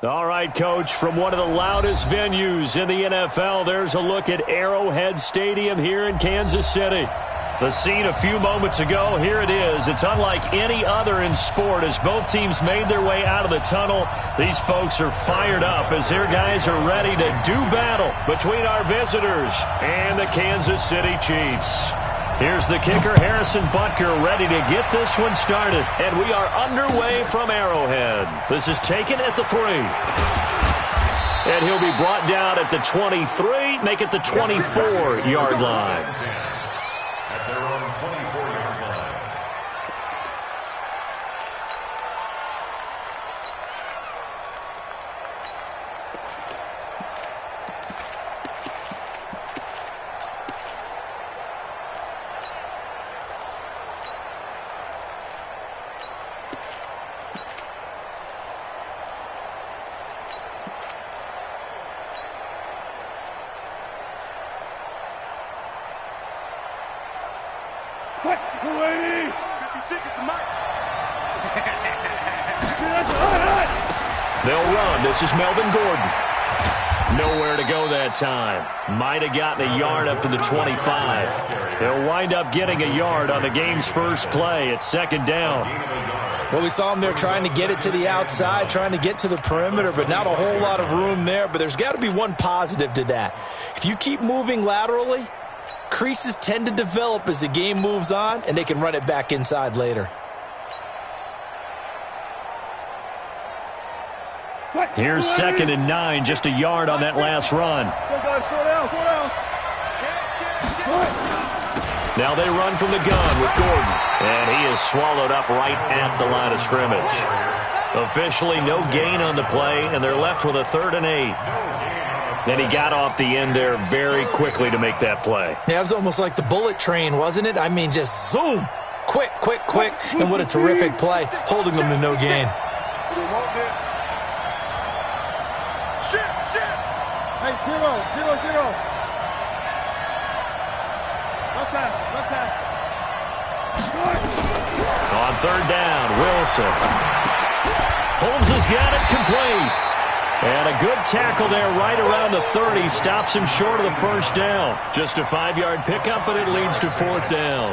All right, Coach, from one of the loudest venues in the NFL, there's a look at Arrowhead Stadium here in Kansas City. The scene a few moments ago, here it is. It's unlike any other in sport as both teams made their way out of the tunnel. These folks are fired up as their guys are ready to do battle between our visitors and the Kansas City Chiefs. Here's the kicker, Harrison Butker, ready to get this one started. And we are underway from Arrowhead. This is taken at the 3. And he'll be brought down at the 23, make it the 24-yard line. At their own 24-yard line. They'll run. This is Melvin Gordon. Nowhere to go that time. Might have gotten a yard up to the 25. They'll wind up getting a yard on the game's first play. It's second down. Well, we saw them there trying to get it to the outside, trying to get to the perimeter, but not a whole lot of room there. But there's got to be one positive to that. If you keep moving laterally, creases tend to develop as the game moves on, and they can run it back inside later. Here's second and 9, just a yard on that last run. Now they run from the gun with Gordon, and he is swallowed up right at the line of scrimmage. Officially no gain on the play, and they're left with a 3rd and 8. And he got off the end there very quickly to make that play. Yeah, it was almost like the bullet train, wasn't it? I mean, just zoom, quick, quick, quick, and what a terrific play, holding them to no gain. Hey, zero. Left pass. On 3rd down, Wilson. Holmes has got it complete. And a good tackle there right around the 30. Stops him short of the first down. Just a 5-yard pickup, but it leads to 4th down.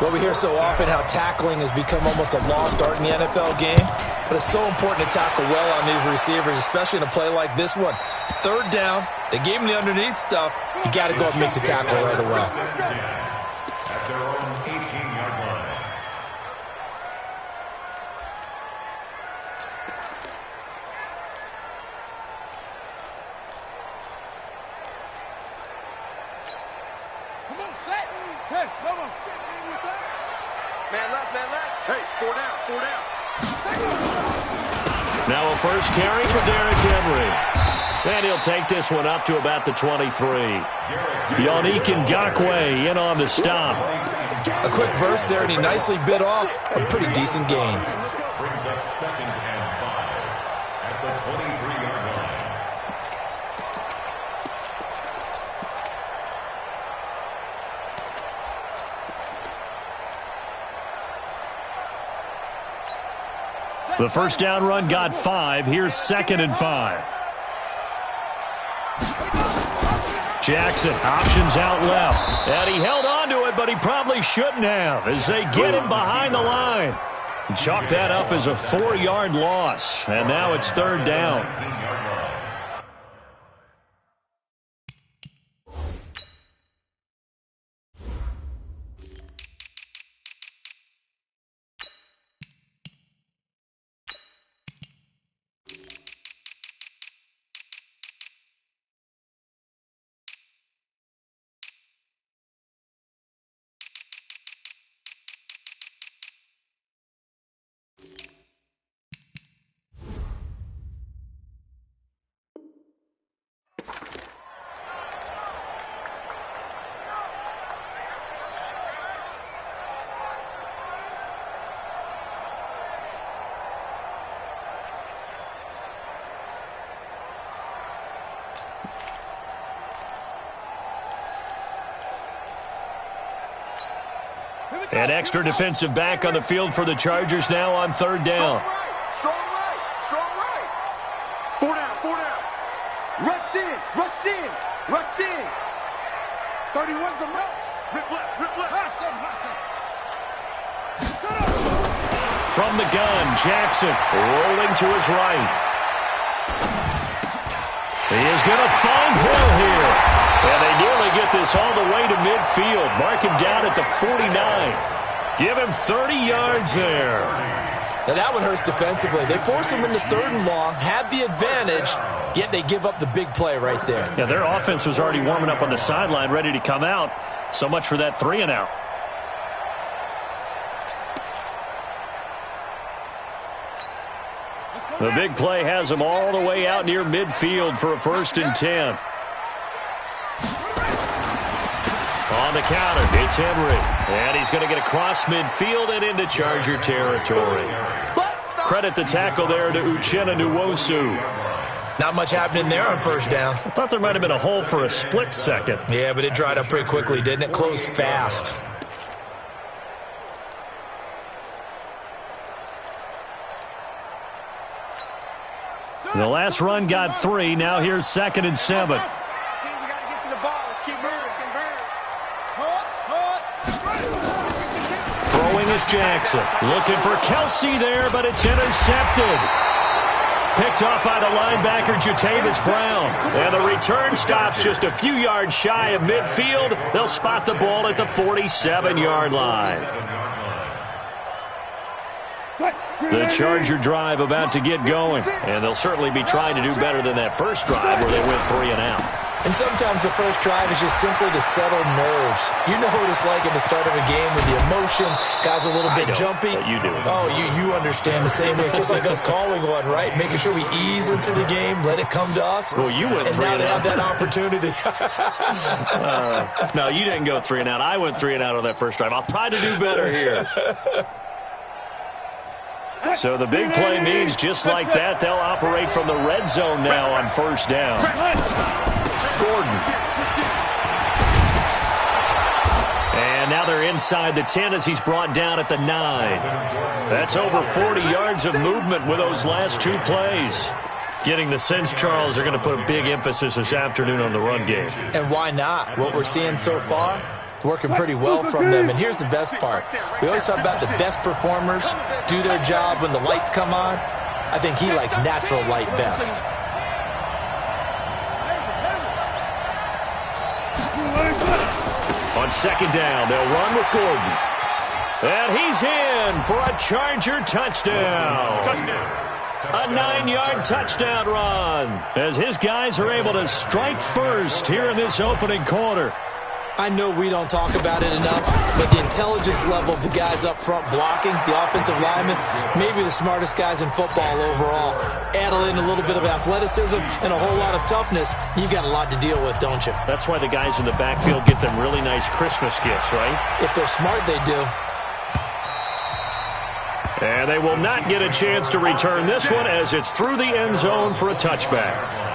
Well, we hear so often how tackling has become almost a lost art in the NFL game. But it's so important to tackle well on these receivers, especially in a play like this one. 3rd down, they gave him the underneath stuff. You got to go up and make the tackle right away. At their own 18-yard line. Come on, set. Hey, come on. Get in with that. Man left. Hey, 4 down. Now a first carry for Derrick Henry. And he'll take this one up to about the 23. Yannick Ngakoue in on the stop. A quick burst there, and he nicely bit off a pretty decent gain. Brings up 2nd and 5 at the 23-yard line. The first down run got 5. Here's 2nd and 5. Jackson options out left. And he held on to it, but he probably shouldn't have as they get him behind the line. Chalk that up as a 4-yard loss. And now it's 3rd down. An extra defensive back on the field for the Chargers now on 3rd down. Strong right. 4 down, 4 down. Rush in, rush in, rush in. 31's the milk. Rip left, rip left. Hot shot, hot shot. From the gun, Jackson rolling to his right. He is going to find Hill here. And they nearly get this all the way to midfield. Mark him down at the 49. Give him 30 yards there. Now that one hurts defensively. They force him into 3rd and long, have the advantage, yet they give up the big play right there. Yeah, their offense was already warming up on the sideline, ready to come out. So much for that 3 and out. The big play has him all the way out near midfield for a 1st and 10. On the counter, it's Henry. And he's going to get across midfield and into Charger territory. Credit the tackle there to Uchenna Nwosu. Not much happening there on 1st down. I thought there might have been a hole for a split second. Yeah, but it dried up pretty quickly, didn't it? Closed fast. The last run got 3. Now here's 2nd and 7. We got to get to the ball. Let's keep moving. Throwing is Jackson. Looking for Kelsey there, but it's intercepted. Picked up by the linebacker, Jatavis Brown. And the return stops just a few yards shy of midfield. They'll spot the ball at the 47-yard line. The Charger drive about to get going. And they'll certainly be trying to do better than that first drive where they went 3 and out. And sometimes the first drive is just simply to settle nerves. You know what it's like at the start of a game with the emotion. Guys a little bit jumpy. But you do. Oh, you understand the same way. It's just like us calling one, right? Making sure we ease into the game, let it come to us. Well, you went 3 and now and they out. have that opportunity. No, you didn't go 3 and out. I went 3 and out on that first drive. I'll try to do better here. So the big play means just like that, they'll operate from the red zone now on 1st down. Gordon. And now they're inside the 10 as he's brought down at the 9. That's over 40 yards of movement with those last 2 plays. Getting the sense, Charles, are going to put a big emphasis this afternoon on the run game. And why not? What we're seeing so far, it's working pretty well from them. And here's the best part. We always talk about the best performers do their job when the lights come on. I think he likes natural light best. On 2nd down, they'll run with Gordon. And he's in for a Charger touchdown. A 9-yard touchdown run as his guys are able to strike first here in this opening quarter. I know we don't talk about it enough, but the intelligence level of the guys up front blocking, the offensive linemen, maybe the smartest guys in football overall. Add in a little bit of athleticism and a whole lot of toughness, you've got a lot to deal with, don't you? That's why the guys in the backfield get them really nice Christmas gifts, right? If they're smart, they do. And they will not get a chance to return this one as it's through the end zone for a touchback.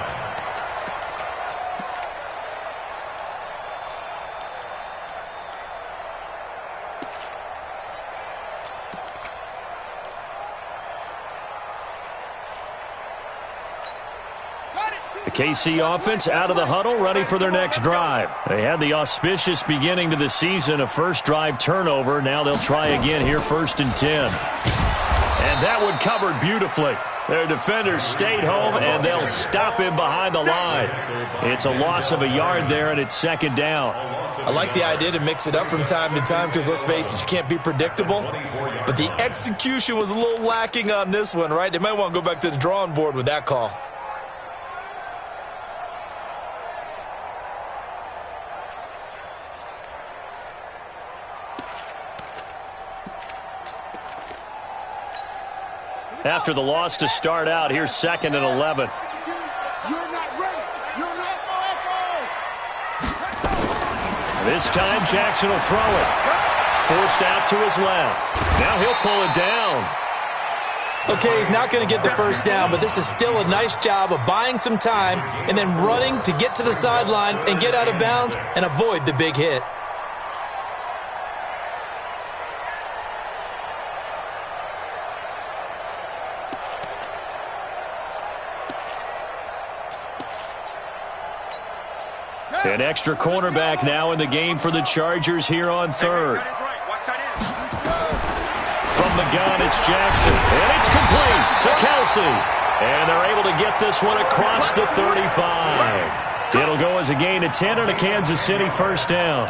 The KC offense out of the huddle, ready for their next drive. They had the auspicious beginning to the season, a first drive turnover. Now they'll try again here, 1st and 10. And that one covered beautifully. Their defenders stayed home, and they'll stop him behind the line. It's a loss of a yard there, and it's 2nd down. I like the idea to mix it up from time to time because, let's face it, you can't be predictable. But the execution was a little lacking on this one, right? They might want to go back to the drawing board with that call. After the loss to start out, here's 2nd and 11. You're not ready. You're not This time, Jackson will throw it. Forced out to his left. Now he'll pull it down. Okay, he's not going to get the first down, but this is still a nice job of buying some time and then running to get to the sideline and get out of bounds and avoid the big hit. An extra cornerback now in the game for the Chargers here on third. From the gun, it's Jackson. And it's complete to Kelsey. And they're able to get this one across the 35. It'll go as a gain of 10 and a Kansas City first down.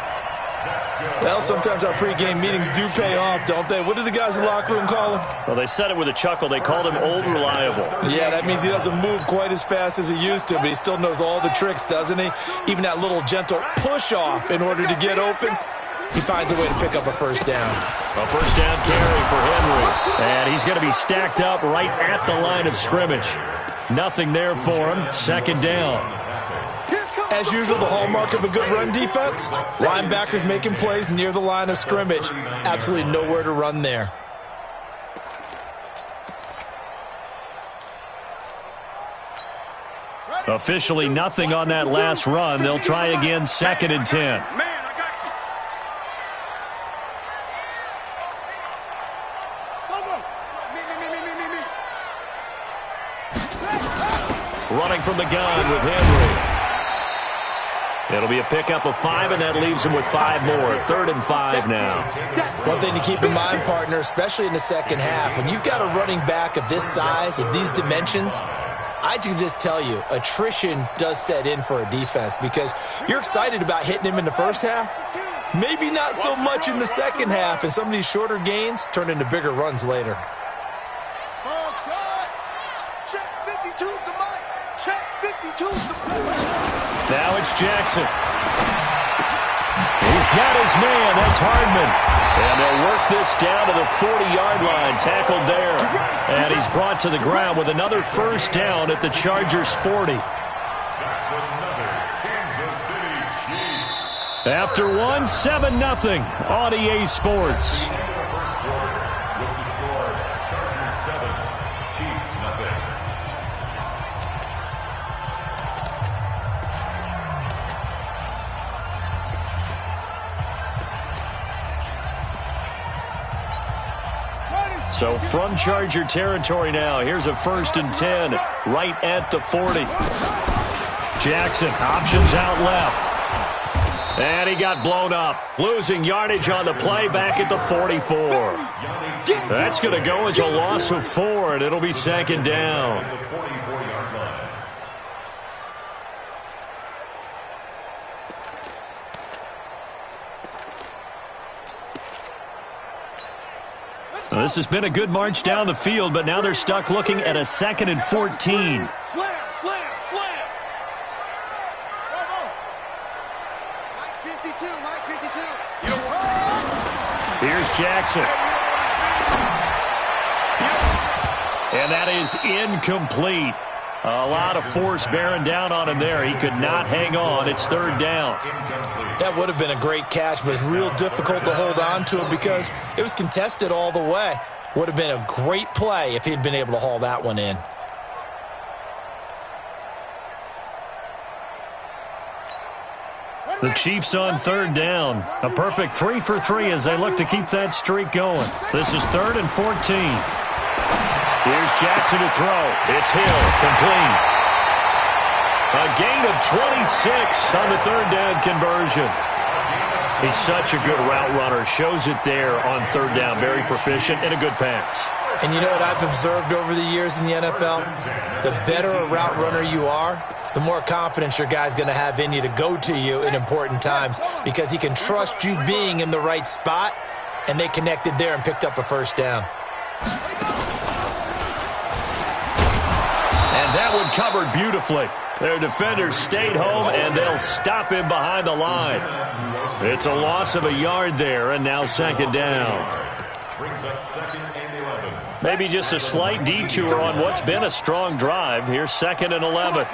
Well, sometimes our pregame meetings do pay off, don't they? What did the guys in the locker room call him? Well, they said it with a chuckle. They called him Old Reliable. Yeah, that means he doesn't move quite as fast as he used to, but he still knows all the tricks, doesn't he? Even that little gentle push-off in order to get open, he finds a way to pick up a first down. A first down carry for Henry. And he's going to be stacked up right at the line of scrimmage. Nothing there for him. Second down. As usual, the hallmark of a good run defense, linebackers making plays near the line of scrimmage. Absolutely nowhere to run there. Officially nothing on that last run. They'll try again, 2nd and 10. Running from the gun with Henry. It'll be a pickup of 5, and that leaves him with 5 more. 3rd and 5 now. One thing to keep in mind, partner, especially in the second half, when you've got a running back of this size, of these dimensions, I can just tell you, attrition does set in for a defense because you're excited about hitting him in the first half. Maybe not so much in the second half, and some of these shorter gains turn into bigger runs later. Now it's Jackson. He's got his man. That's Hardman. And they'll work this down to the 40-yard line. Tackled there. And he's brought to the ground with another first down at the Chargers' 40. After one, 7-0 on EA Sports. So from Charger territory now, here's a 1st and 10 right at the 40. Jackson, options out left. And he got blown up, losing yardage on the play back at the 44. That's going to go as a loss of 4, and it'll be 2nd down. Well, this has been a good march down the field, but now they're stuck looking at a 2nd and 14. Slam, slam, slam. Mike 52, Mike 52. Here's Jackson. And that is incomplete. A lot of force bearing down on him there. He could not hang on. It's 3rd down. That would have been a great catch, but it's real difficult to hold on to it because it was contested all the way. Would have been a great play if he'd been able to haul that one in. The Chiefs on 3rd down. A perfect 3 for 3 as they look to keep that streak going. This is 3rd and 14. Here's Jackson to throw. It's Hill, complete. A gain of 26 on the 3rd down conversion. He's such a good route runner. Shows it there on 3rd down. Very proficient and a good pass. And you know what I've observed over the years in the NFL? The better a route runner you are, the more confidence your guy's going to have in you to go to you in important times because he can trust you being in the right spot, and they connected there and picked up a first down. And that one covered beautifully. Their defenders stayed home, and they'll stop him behind the line. It's a loss of a yard there, and now 2nd down. Brings up 2nd and 11. Maybe just a slight detour on what's been a strong drive. Here's 2nd and 11.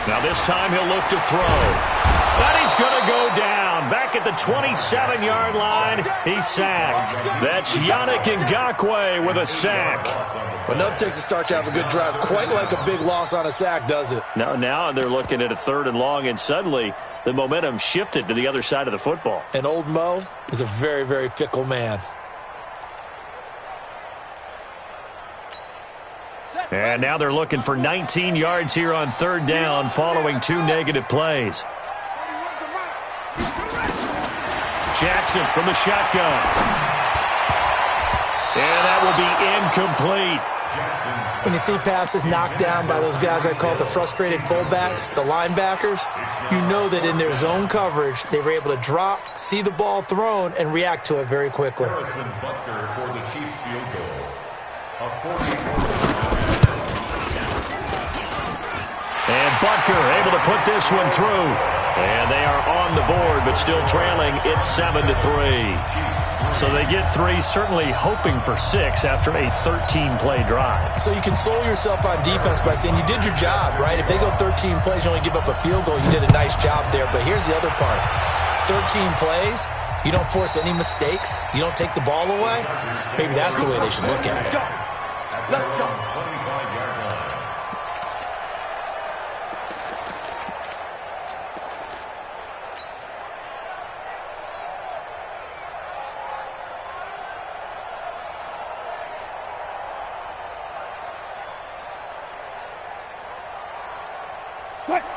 Now this time he'll look to throw. But he's going to go down. Back at the 27-yard line, he's sacked. That's Yannick Ngakoue with a sack. But nothing takes a start to have a good drive. Quite like a big loss on a sack, does it? Now they're looking at a 3rd and long, and suddenly the momentum shifted to the other side of the football. And old Mo is a very, very fickle man. And now they're looking for 19 yards here on third down following 2 negative plays. Jackson from the shotgun. And that will be incomplete. When you see passes knocked down by those guys I call the frustrated fullbacks, the linebackers, you know that in their zone coverage, they were able to drop, see the ball thrown, and react to it very quickly. Harrison Butker for the Chiefs field goal. And Butker able to put this one through. And they are on the board, but still trailing. It's 7-3. So they get 3, certainly hoping for 6 after a 13-play drive. So you console yourself on defense by saying you did your job, right? If they go 13 plays, you only give up a field goal, you did a nice job there. But here's the other part. 13 plays, you don't force any mistakes, you don't take the ball away. Maybe that's the way they should look at it. Let's go. 25-yard line.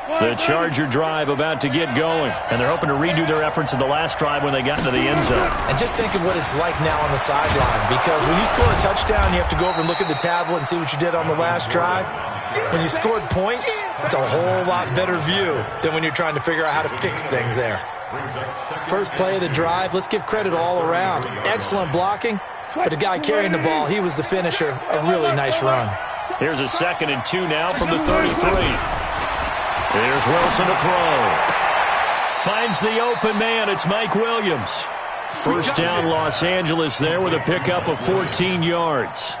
The Charger drive about to get going, and they're hoping to redo their efforts in the last drive when they got into the end zone. And just think of what it's like now on the sideline, because when you score a touchdown, you have to go over and look at the tablet and see what you did on the last drive. When you scored points, it's a whole lot better view than when you're trying to figure out how to fix things there. First play of the drive, let's give credit all around. Excellent blocking, but the guy carrying the ball, he was the finisher. A really nice run. Here's a 2nd and 2 now from the 33. Here's Wilson to throw. Finds the open man. It's Mike Williams. First down, Los Angeles there with a pickup of 14 yards.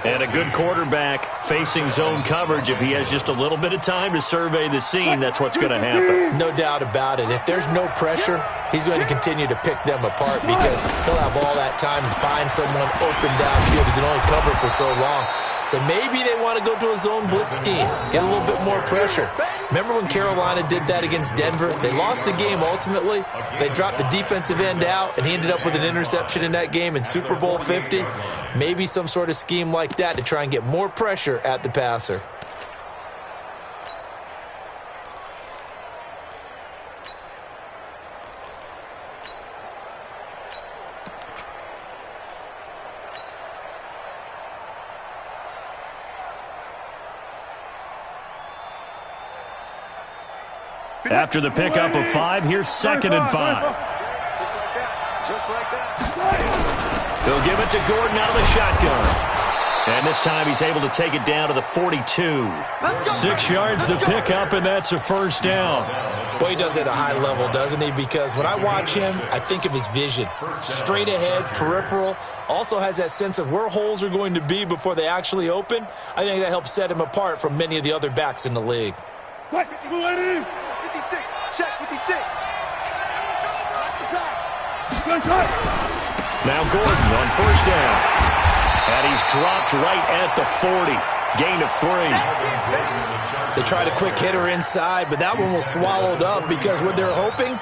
And a good quarterback facing zone coverage. If he has just a little bit of time to survey the scene, that's what's going to happen. No doubt about it. If there's no pressure, he's going to continue to pick them apart because he'll have all that time to find someone open downfield. He can only cover for so long. So maybe they want to go to a zone blitz scheme, get a little bit more pressure. Remember when Carolina did that against Denver? They lost the game ultimately. They dropped the defensive end out, and he ended up with an interception in that game in Super Bowl 50. Maybe some sort of scheme like that to try and get more pressure at the passer. After the pickup of 5, here's 2nd and 5. Just like that. Just like that. They'll give it to Gordon out of the shotgun. And this time he's able to take it down to the 42. 6 yards the pickup, and that's a first down. Boy, he does it at a high level, doesn't he? Because when I watch him, I think of his vision. Straight ahead, peripheral. Also has that sense of where holes are going to be before they actually open. I think that helps set him apart from many of the other backs in the league. 56. Check 56. Now Gordon on first down. And he's dropped right at the 40. Gain of 3. They tried a quick hitter inside, but that one was swallowed up because what they're hoping,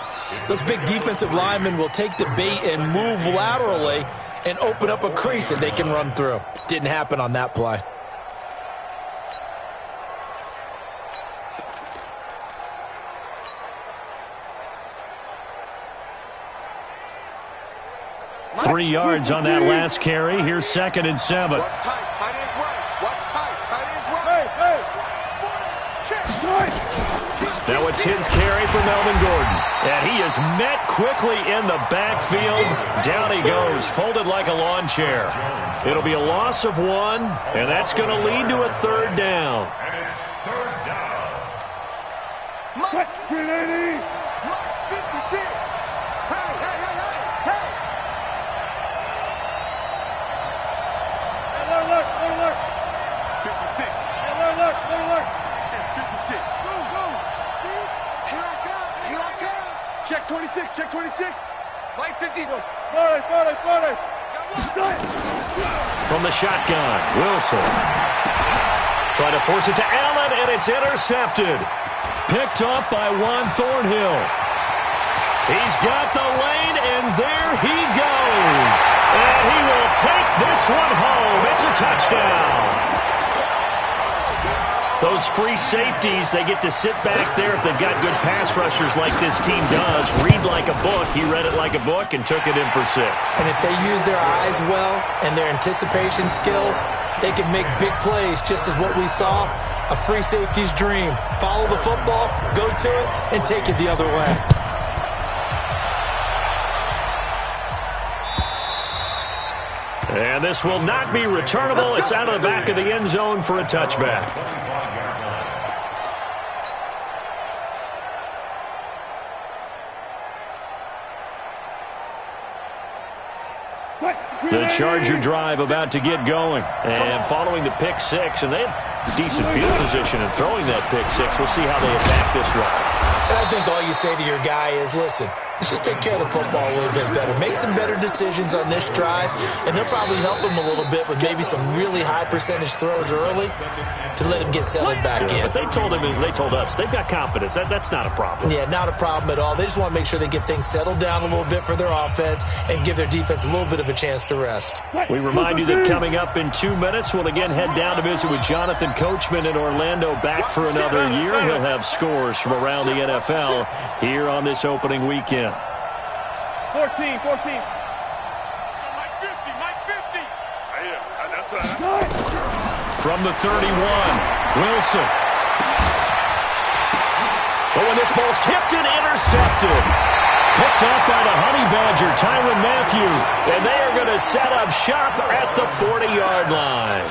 those big defensive linemen will take the bait and move laterally and open up a crease that they can run through. Didn't happen on that play. Three yards on that last carry. Here's 2nd and 7. Watch tight. Tight ends right. Watch tight. Tight ends right. Hey. Check. Now a 10th carry for Melvin Gordon. And he is met quickly in the backfield. Down he goes, folded like a lawn chair. It'll be a loss of 1, and that's going to lead to a 3rd down. And it's 3rd down. Mike. 380. Mike 56. Hey. Look. 56. Look. 56. Go. Here I come. Check 26. Mike 56. Smart. From the shotgun, Wilson. Trying to force it to Allen, and it's intercepted. Picked up by Juan Thornhill. He's got the lane, and there he goes. And he will take this one home. It's a touchdown. those free safeties, they get to sit back there if they've got good pass rushers like this team does. Read like a book. He read it like a book and took it in for 6. And if they use their eyes well and their anticipation skills, they can make big plays, just as what we saw. A free safety's dream. Follow the football, go to it, and take it the other way. And this will not be returnable. It's out of the back of the end zone for a touchback. The Charger drive about to get going. And following the pick 6, and they have decent field position in throwing that pick 6. We'll see how they attack this drive. And I think all you say to your guy is, listen, let's just take care of the football a little bit better. Make some better decisions on this drive, and they'll probably help him a little bit with maybe some really high percentage throws early to let him get settled back in. But they told him, and they told us, they've got confidence. That's not a problem. Yeah, not a problem at all. They just want to make sure they get things settled down a little bit for their offense and give their defense a little bit of a chance to rest. We remind you that coming up in 2 minutes, we'll again head down to visit with Jonathan Coachman in Orlando, back for another year. He'll have scores from around the NFL here on this opening weekend. 14. Mike 50. That's right. From the 31, Wilson. But when this ball's tipped and intercepted. Picked off by the Honey Badger, Tyrann Mathieu. And they are going to set up shop at the 40-yard line.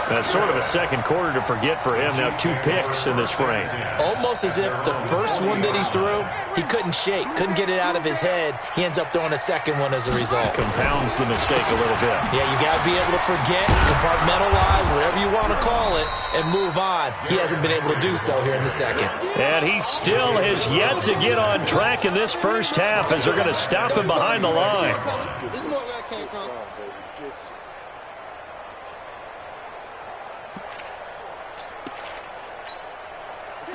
That's sort of a second quarter to forget for him. Now 2 picks in this frame. Almost as if the first one that he threw, he couldn't shake, couldn't get it out of his head. He ends up throwing a second one as a result. Compounds the mistake a little bit. Yeah, you got to be able to forget, compartmentalize, whatever you want to call it, and move on. He hasn't been able to do so here in the second. And he still has yet to get on track in this first half as they're going to stop him behind the line. This is where that came from.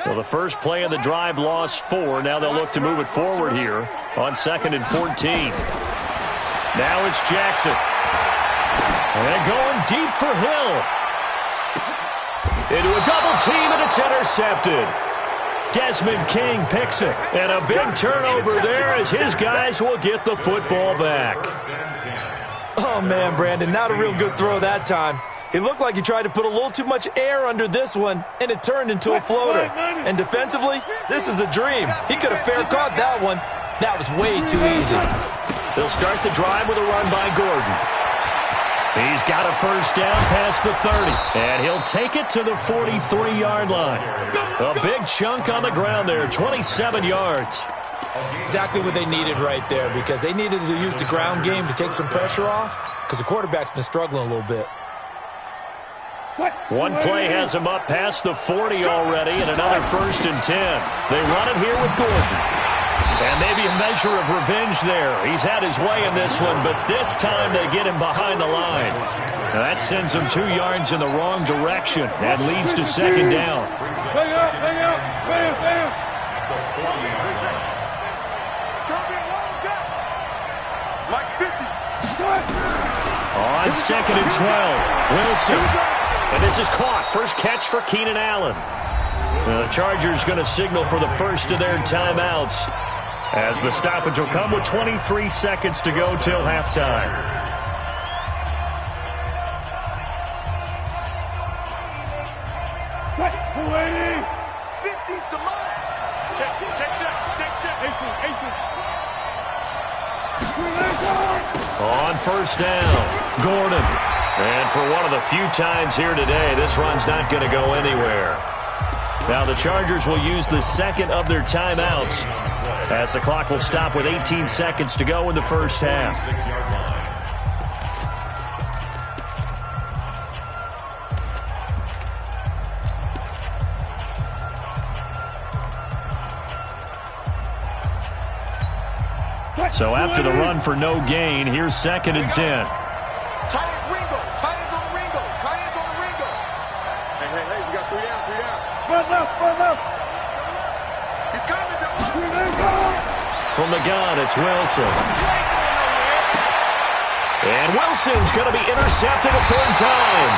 So the first play of the drive lost 4. Now they'll look to move it forward here on 2nd and 14. Now it's Jackson. And going deep for Hill. Into a double team, and it's intercepted. Desmond King picks it. And a big turnover there as his guys will get the football back. Oh, man, Brandon, not a real good throw that time. It looked like he tried to put a little too much air under this one, and it turned into a floater. And defensively, this is a dream. He could have fair caught that one. That was way too easy. They'll start the drive with a run by Gordon. He's got a first down past the 30, and he'll take it to the 43-yard line. A big chunk on the ground there, 27 yards. Exactly what they needed right there, because they needed to use the ground game to take some pressure off, because the quarterback's been struggling a little bit. One play has him up past the 40 already, and another 1st and 10. They run it here with Gordon. And maybe a measure of revenge there. He's had his way in this one, but this time they get him behind the line. Now that sends him 2 yards in the wrong direction and leads to 2nd down. Hang out. Bam. Mike 50. On 2nd and 12, Wilson. And this is caught. First catch for Keenan Allen. The Chargers going to signal for the first of their timeouts as the stoppage will come with 23 seconds to go till halftime. On first down, Gordon. And for one of the few times here today, this run's not going to go anywhere. Now the Chargers will use the second of their timeouts as the clock will stop with 18 seconds to go in the first half. So after the run for no gain, here's 2nd and 10. From the gun, it's Wilson. And Wilson's going to be intercepted a 3rd time.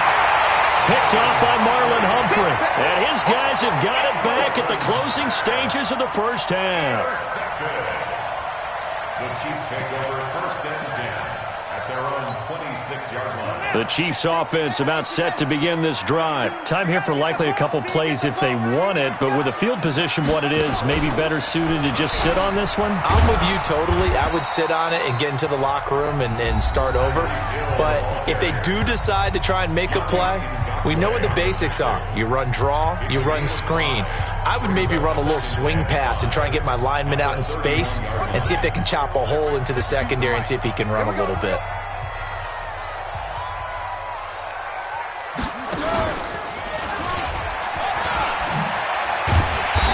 Picked off by Marlon Humphrey. And his guys have got it back at the closing stages of the first half. The Chiefs take over first and 10 at their own 26-yard line. The Chiefs offense about set to begin this drive. Time here for likely a couple plays if they want it, but with the field position what it is, maybe better suited to just sit on this one? I'm with you totally. I would sit on it and get into the locker room and start over. But if they do decide to try and make a play, we know what the basics are. You run draw, you run screen. I would maybe run a little swing pass and try and get my lineman out in space and see if they can chop a hole into the secondary and see if he can run a little bit.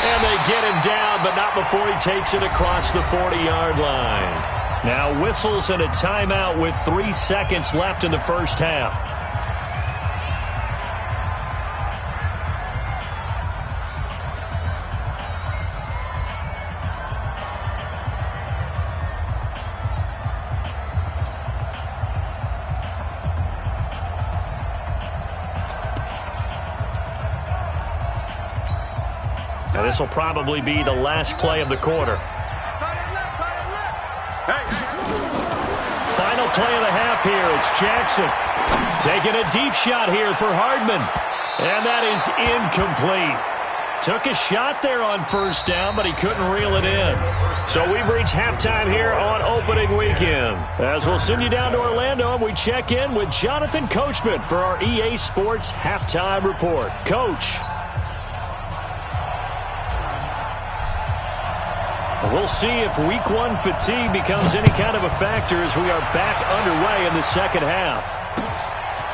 And they get him down, but not before he takes it across the 40-yard line. Now whistles and a timeout with 3 seconds left in the first half. Now this will probably be the last play of the quarter. Final play of the half here. It's Jackson taking a deep shot here for Hardman. And that is incomplete. Took a shot there on first down, but he couldn't reel it in. So we've reached halftime here on opening weekend. As we'll send you down to Orlando, and we check in with Jonathan Coachman for our EA Sports Halftime Report. Coach. We'll see if week one fatigue becomes any kind of a factor as we are back underway in the second half.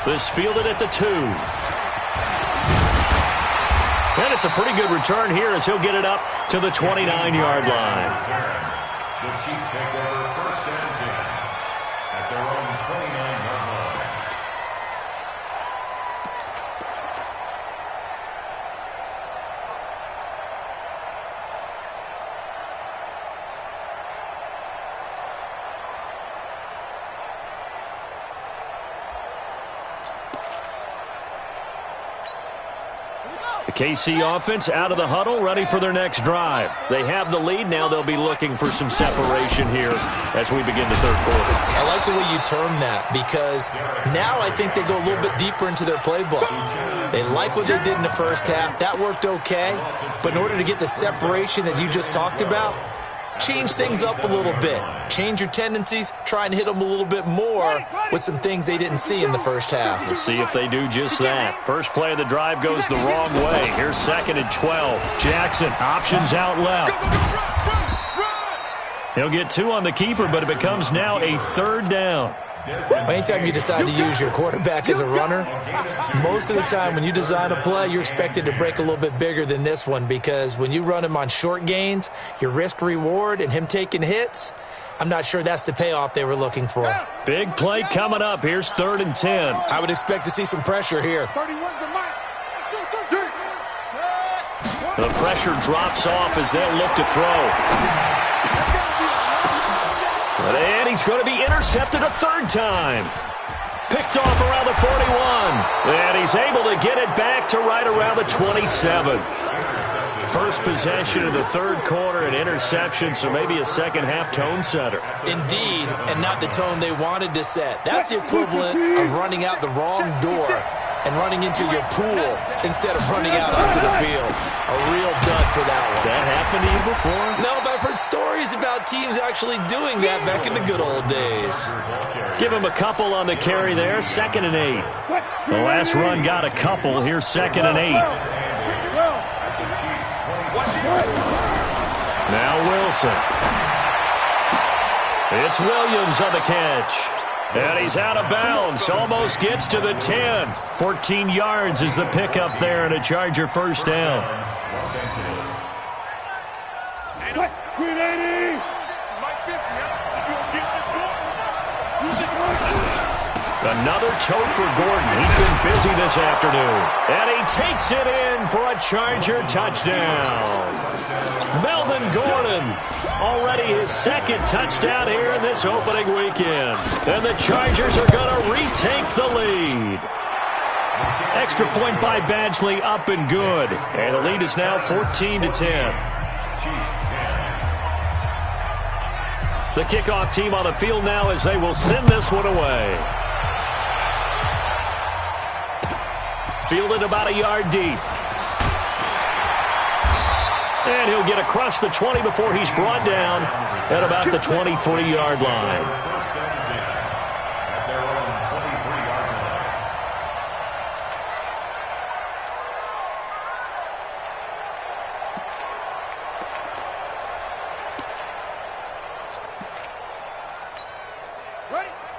This fielded at the 2. And it's a pretty good return here as he'll get it up to the 29-yard line. The Chiefs take over first and 10 at their own 29-yard line. The KC offense out of the huddle, ready for their next drive. They have the lead. Now they'll be looking for some separation here as we begin the third quarter. I like the way you term that because now I think they go a little bit deeper into their playbook. They like what they did in the first half. That worked okay. But in order to get the separation that you just talked about, change things up a little bit. Change your tendencies. Try and hit them a little bit more with some things they didn't see in the first half. We'll see if they do just that. First play of the drive goes the wrong way. Here's 2nd and 12. Jackson, options out left. He'll get 2 on the keeper, but it becomes now a 3rd down. Anytime you decide to use your quarterback as a runner, most of the time when you design a play, you're expected to break a little bit bigger than this one because when you run him on short gains, your risk-reward and him taking hits, I'm not sure that's the payoff they were looking for. Big play coming up. Here's 3rd and 10. I would expect to see some pressure here. The pressure drops off as they'll look to throw. And he's going to be intercepted a 3rd time. Picked off around the 41. And he's able to get it back to right around the 27. First possession of the 3rd quarter, an interception, so maybe a second-half tone setter. Indeed, and not the tone they wanted to set. That's the equivalent of running out the wrong door and running into your pool instead of running out onto the field. A real dud for that one. Has that happened to you before? No, but I've heard stories about teams actually doing that back in the good old days. Give him a couple on the carry there, 2nd and 8. The last run got a couple. Here's 2nd and 8. Now Wilson. It's Williams on the catch. And he's out of bounds. Almost gets to the 10. 14 yards is the pickup there and a Charger first down. Another tote for Gordon. He's been busy this afternoon. And he takes it in for a Charger touchdown. Melvin Gordon, already his 2nd touchdown here in this opening weekend. And the Chargers are going to retake the lead. extra point by Badgley up and good. And the lead is now 14-10. The kickoff team on the field now as they will send this one away. Fielded about a yard deep. And he'll get across the 20 before he's brought down at about the 23-yard line.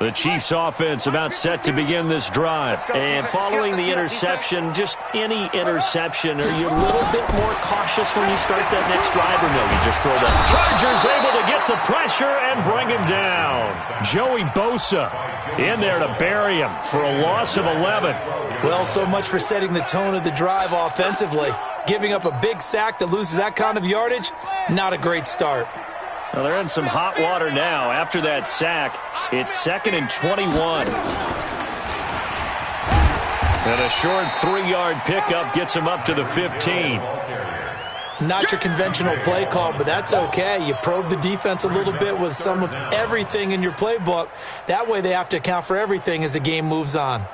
The Chiefs offense about set to begin this drive. And following the interception, just any interception, are you a little bit more cautious when you start that next drive, or no, you just throw that? Chargers able to get the pressure and bring him down. Joey Bosa in there to bury him for a loss of 11. Well, so much for setting the tone of the drive offensively. Giving up a big sack that loses that kind of yardage, not a great start. Well, they're in some hot water now. After that sack, it's 2nd and 21. And a short 3-yard pickup gets him up to the 15. Not your conventional play call, but that's okay. You probe the defense a little bit with some of everything in your playbook. That way they have to account for everything as the game moves on.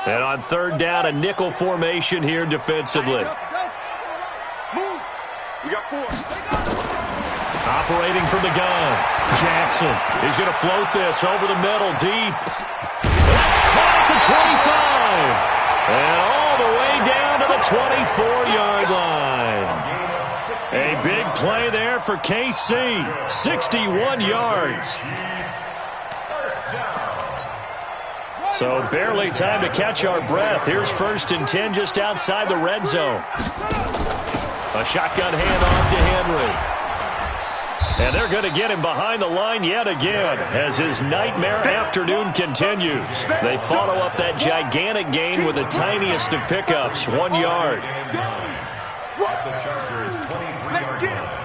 And on 3rd down, a nickel formation here defensively. Move. We got 4. Operating from the gun. Jackson is going to float this over the middle deep. That's caught at the 25. And all the way down to the 24-yard line. A big play there for KC. 61 yards. So barely time to catch our breath. Here's 1st and 10 just outside the red zone. A shotgun handoff to Henry. And they're going to get him behind the line yet again as his nightmare afternoon continues. They follow up that gigantic gain with the tiniest of pickups, 1 yard. At the Chargers' 23-yard line.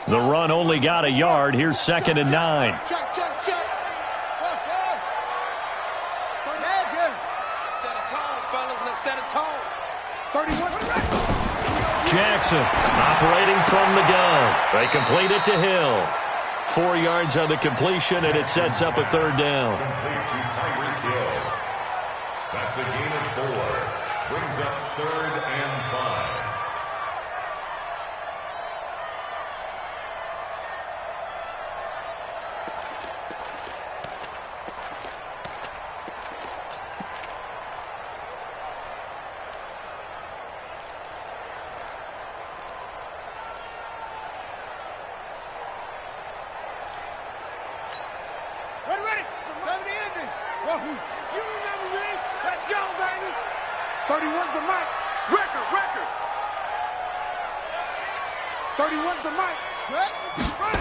The run only got a yard. Here's 2nd and 9. Check. Set a tone, fellas. Let's set a tone. 31. Jackson operating from the gun. They complete it to Hill. 4 yards on the completion, and it sets up a 3rd down. Complete to Tyreek Hill. That's a gain of 4. Brings up 3rd and 5. Ready. 70 ending. Wahoo. You remember me? Let's go, baby. 31's the mic. Record. 31's the mic. Set. Run.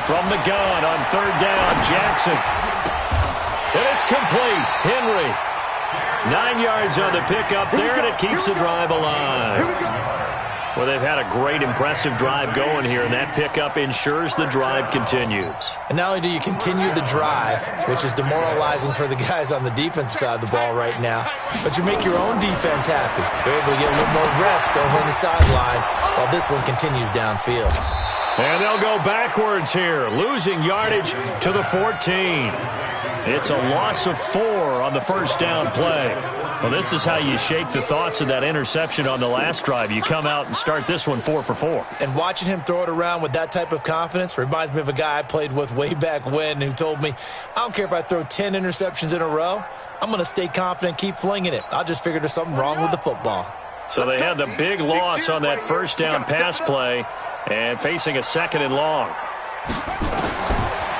From the gun on 3rd down, Jackson. And it's complete. Henry. 9 yards on the pickup there, and it keeps the drive alive. Here we go. Well, they've had a great, impressive drive going here, and that pickup ensures the drive continues. And not only do you continue the drive, which is demoralizing for the guys on the defensive side of the ball right now, but you make your own defense happy. They're able to get a little more rest over on the sidelines while this one continues downfield. And they'll go backwards here, losing yardage to the 14. It's a loss of 4 on the 1st down play. Well, this is how you shake the thoughts of that interception on the last drive. You come out and start this one 4 for 4. And watching him throw it around with that type of confidence reminds me of a guy I played with way back when who told me, I don't care if I throw 10 interceptions in a row. I'm going to stay confident, keep flinging it. I'll just figure there's something wrong with the football. So they had the big loss on that 1st down pass play and facing a 2nd and long.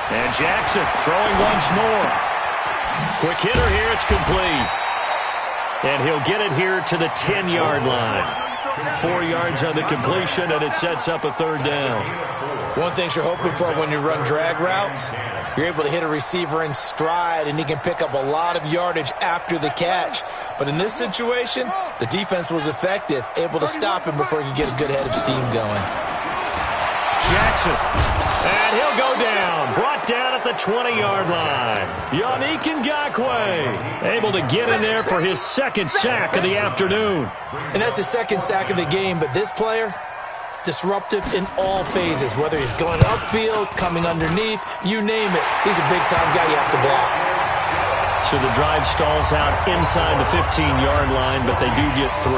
And Jackson throwing once more. Quick hitter here. It's complete. And he'll get it here to the 10-yard line. 4 yards on the completion, and it sets up a 3rd down. One thing you're hoping for when you run drag routes, you're able to hit a receiver in stride, and he can pick up a lot of yardage after the catch. But in this situation, the defense was effective, able to stop him before he could get a good head of steam going. Jackson. And he'll go down. Brought down at the 20-yard line. Yannick Ngakoue able to get in there for his second sack of the afternoon. And that's his second sack of the game, but this player, disruptive in all phases, whether he's going upfield, coming underneath, you name it. He's a big-time guy you have to block. So the drive stalls out inside the 15-yard line, but they do get 3.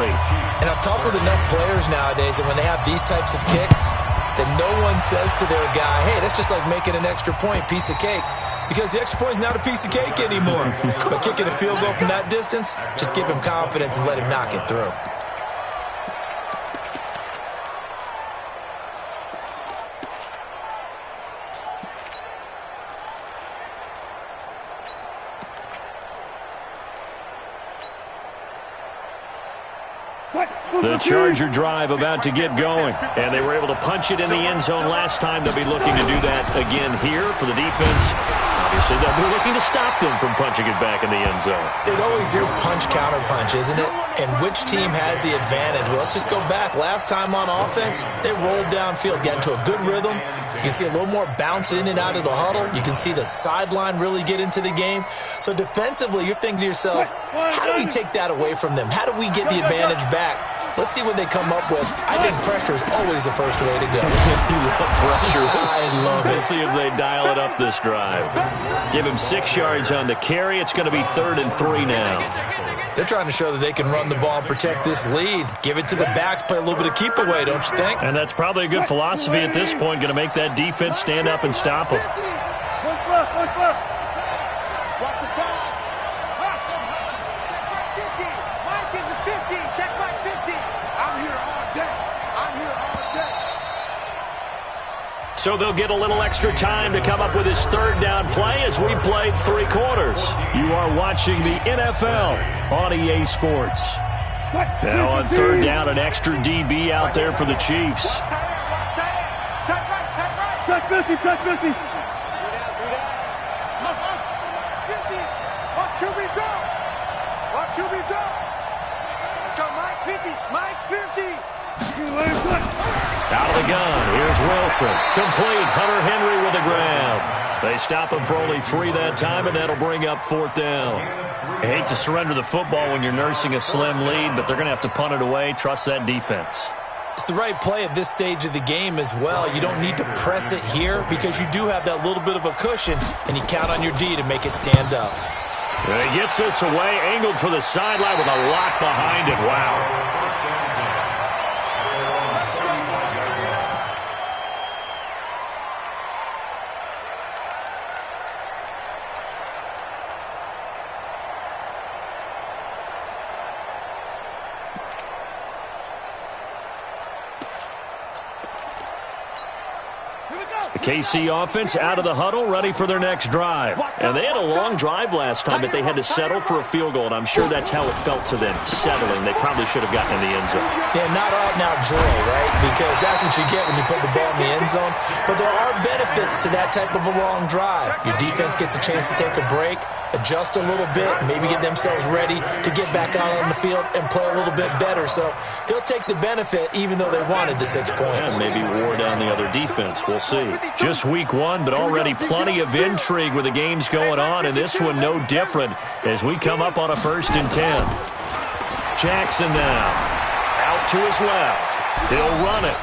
And I've talked with enough players nowadays that when they have these types of kicks, that no one says to their guy, hey, that's just like making an extra point, piece of cake. Because the extra point is not a piece of cake anymore. But kicking a field goal from that distance, just give him confidence and let him knock it through. The Charger drive about to get going, and they were able to punch it in the end zone last time. They'll be looking to do that again here for the defense. Obviously, they'll be looking to stop them from punching it back in the end zone. It always is punch-counter-punch, isn't it? And which team has the advantage? Well, let's just go back. Last time on offense, they rolled downfield, got into a good rhythm. You can see a little more bounce in and out of the huddle. You can see the sideline really get into the game. So defensively, you're thinking to yourself, how do we take that away from them? How do we get the advantage back? Let's see what they come up with. I think pressure is always the first way to go. You love pressure. I love it. Let's see if they dial it up this drive. Give him 6 yards on the carry. It's going to be 3rd and 3 now. They're trying to show that they can run the ball and protect this lead. Give it to the backs, play a little bit of keep away, don't you think? And that's probably a good philosophy at this point, going to make that defense stand up and stop them. So they'll get a little extra time to come up with his 3rd down play as we played 3 quarters. You are watching the NFL on EA Sports. Now on 3rd down, an extra DB out there for the Chiefs. Touch 50, touch 50. Watch QB drop. Watch QB drop. Let's go, Mike 50. Mike 50. Out of the gun, here's Wilson. Complete, Hunter Henry with the grab. They stop him for only 3 that time, and that'll bring up 4th down. I hate to surrender the football when you're nursing a slim lead, but they're going to have to punt it away. Trust that defense. It's the right play at this stage of the game as well. You don't need to press it here because you do have that little bit of a cushion, and you count on your D to make it stand up. And he gets this away, angled for the sideline with a lock behind it. Wow. KC offense out of the huddle, ready for their next drive. And they had a long drive last time, but they had to settle for a field goal, and I'm sure that's how it felt to them, settling. They probably should have gotten in the end zone. Yeah, not out and out joy, right? Because that's what you get when you put the ball in the end zone. But there are benefits to that type of a long drive. Your defense gets a chance to take a break, adjust a little bit, maybe get themselves ready to get back out on the field and play a little bit better. So they'll take the benefit even though they wanted the 6 points. And maybe wore down the other defense. We'll see. Just week 1, but already plenty of intrigue with the games going on, and this one no different as we come up on a 1st and 10. Jackson now. Out to his left. He'll run it.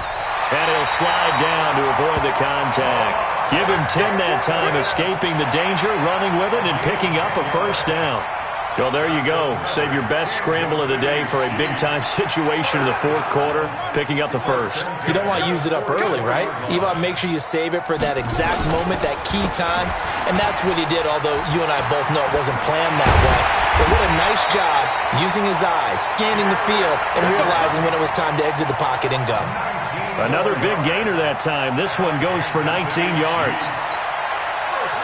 And he'll slide down to avoid the contact. Give him 10 that time, escaping the danger, running with it, and picking up a 1st down. Well, there you go. Save your best scramble of the day for a big-time situation in the 4th quarter, picking up the 1st. You don't want to use it up early, right? You want to make sure you save it for that exact moment, that key time, and that's what he did, although you and I both know it wasn't planned that way. But what a nice job using his eyes, scanning the field, and realizing when it was time to exit the pocket and go. Another big gainer that time. This one goes for 19 yards.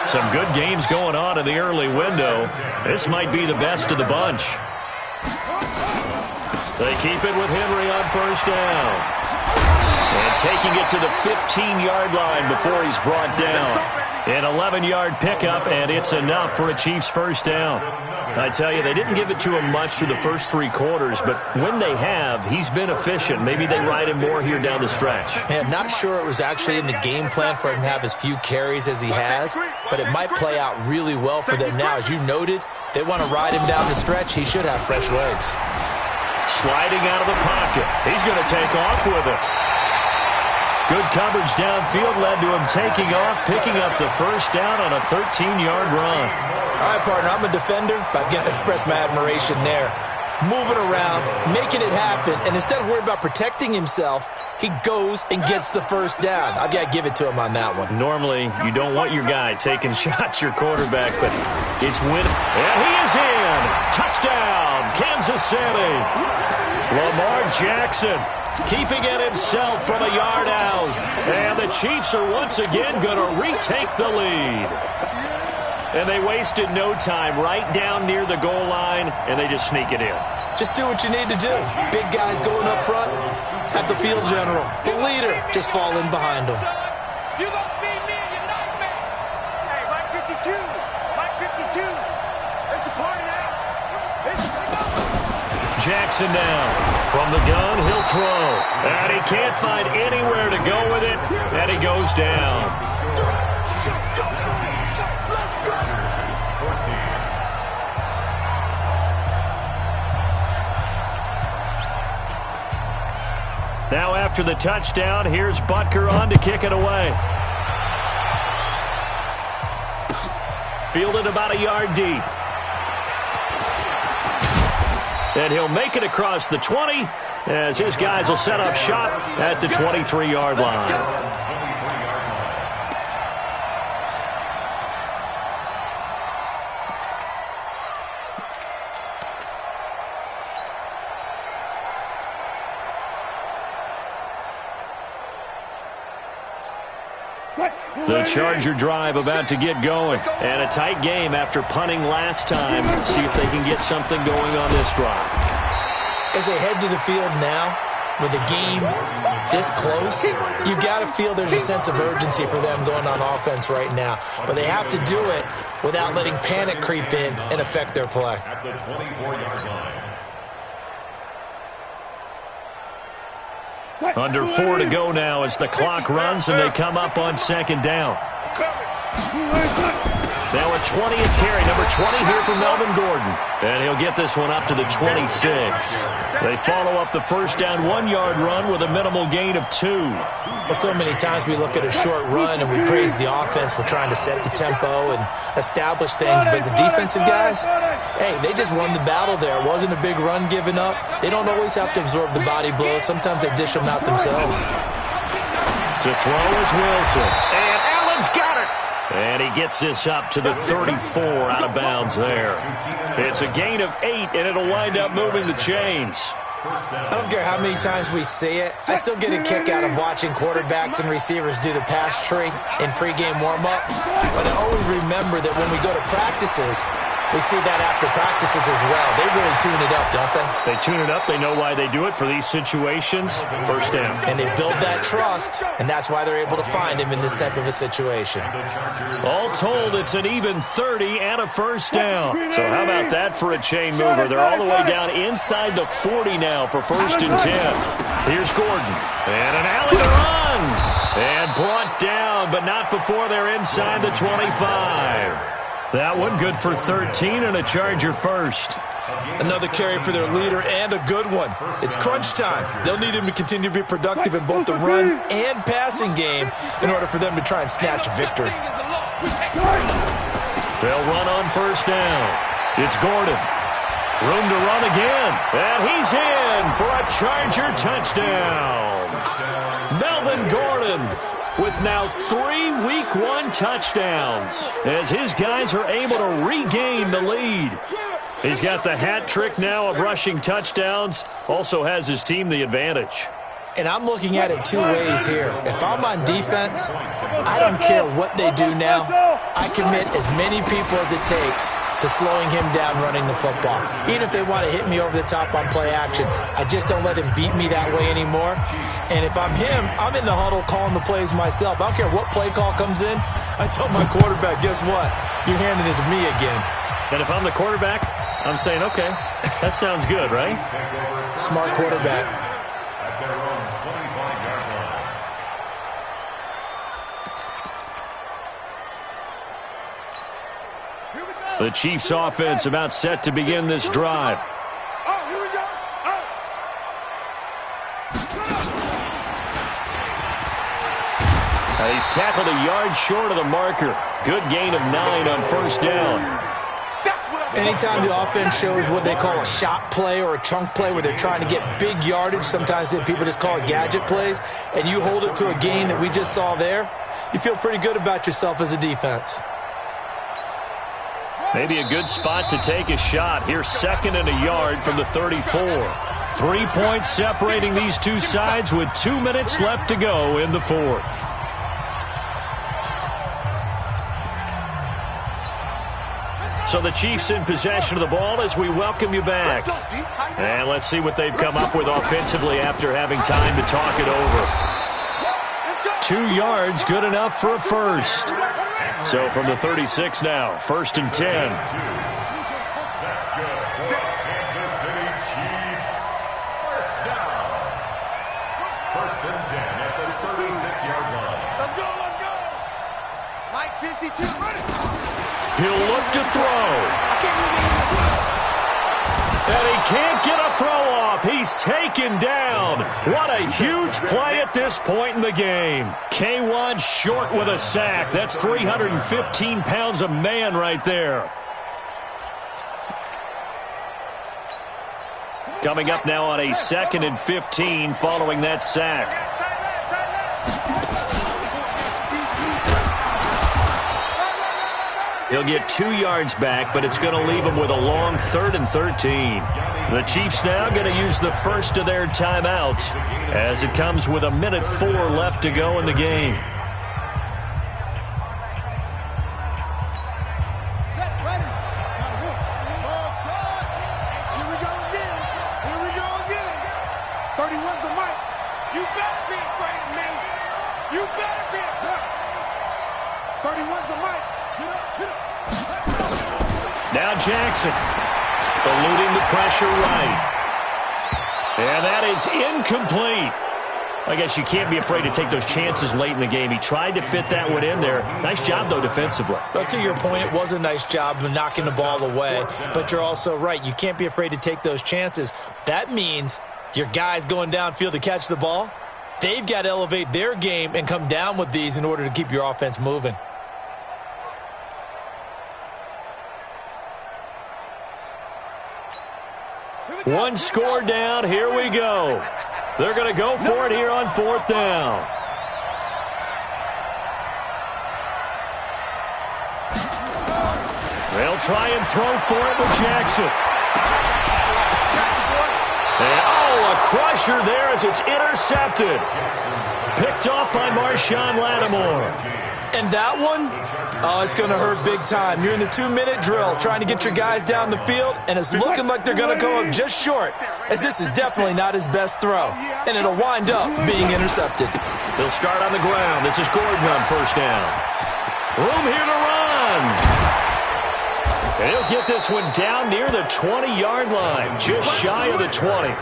Some good games going on in the early window. This might be the best of the bunch. They keep it with Henry on 1st down. And taking it to the 15-yard line before he's brought down. An 11-yard pickup, and it's enough for a Chiefs first down. I tell you, they didn't give it to him much through the first 3 quarters, but when they have, he's been efficient. Maybe they ride him more here down the stretch. Yeah, not sure it was actually in the game plan for him to have as few carries as he has, but it might play out really well for them now. As you noted, if they want to ride him down the stretch, he should have fresh legs. Sliding out of the pocket. He's going to take off with it. Good coverage downfield led to him taking off, picking up the first down on a 13-yard run. All right, partner, I'm a defender, but I've got to express my admiration there. Moving around, making it happen, and instead of worrying about protecting himself, he goes and gets the first down. I've got to give it to him on that one. Normally, you don't want your guy taking shots, your quarterback, but it's winning. And he is in. Touchdown, Kansas City. Lamar Jackson keeping it himself from a yard out. And the Chiefs are once again going to retake the lead. And they wasted no time right down near the goal line, and they just sneak it in. Just do what you need to do. Big guys going up front, have the field general, the leader, just fall in behind them. You gonna see me in your nightmare. Hey, Mike 52. Mike 52. It's a party now. Jackson now. From the gun, he'll throw. And he can't find anywhere to go with it, and he goes down. Now after the touchdown, here's Butker on to kick it away. Fielded about a yard deep. And he'll make it across the 20 as his guys will set up shop at the 23-yard line. The Charger drive about to get going. And a tight game after punting last time. See if they can get something going on this drive. As they head to the field now, with the game this close, you've got to feel there's a sense of urgency for them going on offense right now. But they have to do it without letting panic creep in and affect their play. At the 24-yard line. Under 4 to go now as the clock runs and they come up on second down. Now a 20th carry, number 20 here for Melvin Gordon. And he'll get this one up to the 26. They follow up the first down 1-yard run with a minimal gain of 2. Well, so many times we look at a short run and we praise the offense for trying to set the tempo and establish things. But the defensive guys, hey, they just won the battle there. It wasn't a big run given up. They don't always have to absorb the body blows. Sometimes they dish them out themselves. To throw is Wilson. And Allen's got it. And he gets this up to the 34 out of bounds there. It's a gain of 8, and it'll wind up moving the chains. I don't care how many times we see it. I still get a kick out of watching quarterbacks and receivers do the pass tree in pregame warm-up. But I always remember that when we go to practices, we see that after practices as well. They really tune it up, don't they? They tune it up. They know why they do it for these situations. First down. And they build that trust, and that's why they're able to find him in this type of a situation. All told, it's an even 30 and a first down. So how about that for a chain mover? They're all the way down inside the 40 now for first and 10. Here's Gordon. And an alley to run. And brought down, but not before they're inside the 25. That one good for 13 and a Charger first. Another carry for their leader and a good one. It's crunch time. They'll need him to continue to be productive in both the run and passing game in order for them to try and snatch a victory. They'll run on first down. It's Gordon. Room to run again. And he's in for a Charger touchdown. Melvin Gordon with now 3 Week 1 touchdowns as his guys are able to regain the lead. He's got the hat trick now of rushing touchdowns, also has his team the advantage. And I'm looking at it 2 ways here. If I'm on defense, I don't care what they do now. I commit as many people as it takes to slowing him down running the football. Even if they want to hit me over the top on play action, I just don't let him beat me that way anymore. And if I'm him, I'm in the huddle calling the plays myself. I don't care what play call comes in. I tell my quarterback, guess what? You're handing it to me again. And if I'm the quarterback, I'm saying, okay, that sounds good, right? Smart quarterback. At their own 25-yard line. Here we go. The Chiefs offense about set to begin this drive. Oh, here we go. He's tackled a yard short of the marker. Good gain of 9 on first down. Anytime the offense shows what they call a shot play or a chunk play where they're trying to get big yardage, sometimes people just call it gadget plays, and you hold it to a gain that we just saw there, you feel pretty good about yourself as a defense. Maybe a good spot to take a shot. Here's 2nd and a yard from the 34. 3 points separating these two sides with 2 minutes left to go in the fourth. So the Chiefs in possession of the ball as we welcome you back. And let's see what they've come up with offensively after having time to talk it over. 2 yards, good enough for a first. So from the 36 now, 1st and 10. That's good for the Kansas City Chiefs. First down. 1st and 10 at the 36-yard line. Let's go, let's go. Mike 52, ready. He'll look to throw. And he can't get a throw off. He's taken down. What a huge play at this point in the game. K1 short with a sack. That's 315 pounds of man right there. Coming up now on a 2nd and 15 following that sack. He'll get 2 yards back, but it's going to leave him with a long 3rd and 13. The Chiefs now going to use the first of their timeouts as it comes with 1:04 left to go in the game. Here we go again. Here we go again. 31's the mic. You better be afraid of me. You better be afraid. 31's the mic. Now Jackson, eluding the pressure right. And that is incomplete. I guess you can't be afraid to take those chances late in the game. He tried to fit that one in there. Nice job, though, defensively. But to your point, it was a nice job of knocking the ball away. But you're also right. You can't be afraid to take those chances. That means your guys going downfield to catch the ball, they've got to elevate their game and come down with these in order to keep your offense moving. One score down. Here we go. They're going to go for it here on 4th down. They'll try and throw for it with Jackson. And, a crusher there as it's intercepted. Picked off by Marshawn Lattimore. And that one, it's going to hurt big time. You're in the 2-minute drill trying to get your guys down the field, and it's looking like they're going to go up just short, as this is definitely not his best throw, and it'll wind up being intercepted. They'll start on the ground. This is Gordon on 1st down. Room here to run. And he'll get this one down near the 20-yard line, just shy of the 20.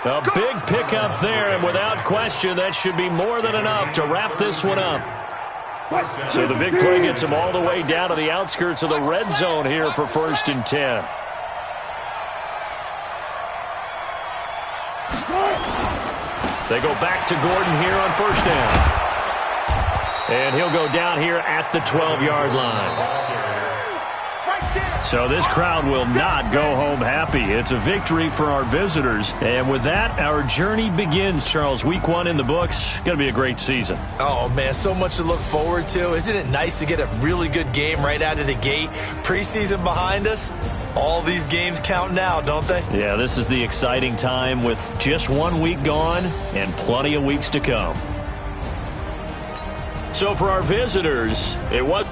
A big pickup there, and without question, that should be more than enough to wrap this one up. So the big play gets them all the way down to the outskirts of the red zone here for 1st and 10. They go back to Gordon here on 1st down. And he'll go down here at the 12-yard line. So this crowd will not go home happy. It's a victory for our visitors. And with that, our journey begins, Charles. Week 1 in the books. Going to be a great season. Oh, man, so much to look forward to. Isn't it nice to get a really good game right out of the gate? Preseason behind us. All these games count now, don't they? Yeah, this is the exciting time with just 1 week gone and plenty of weeks to come. So for our visitors, it was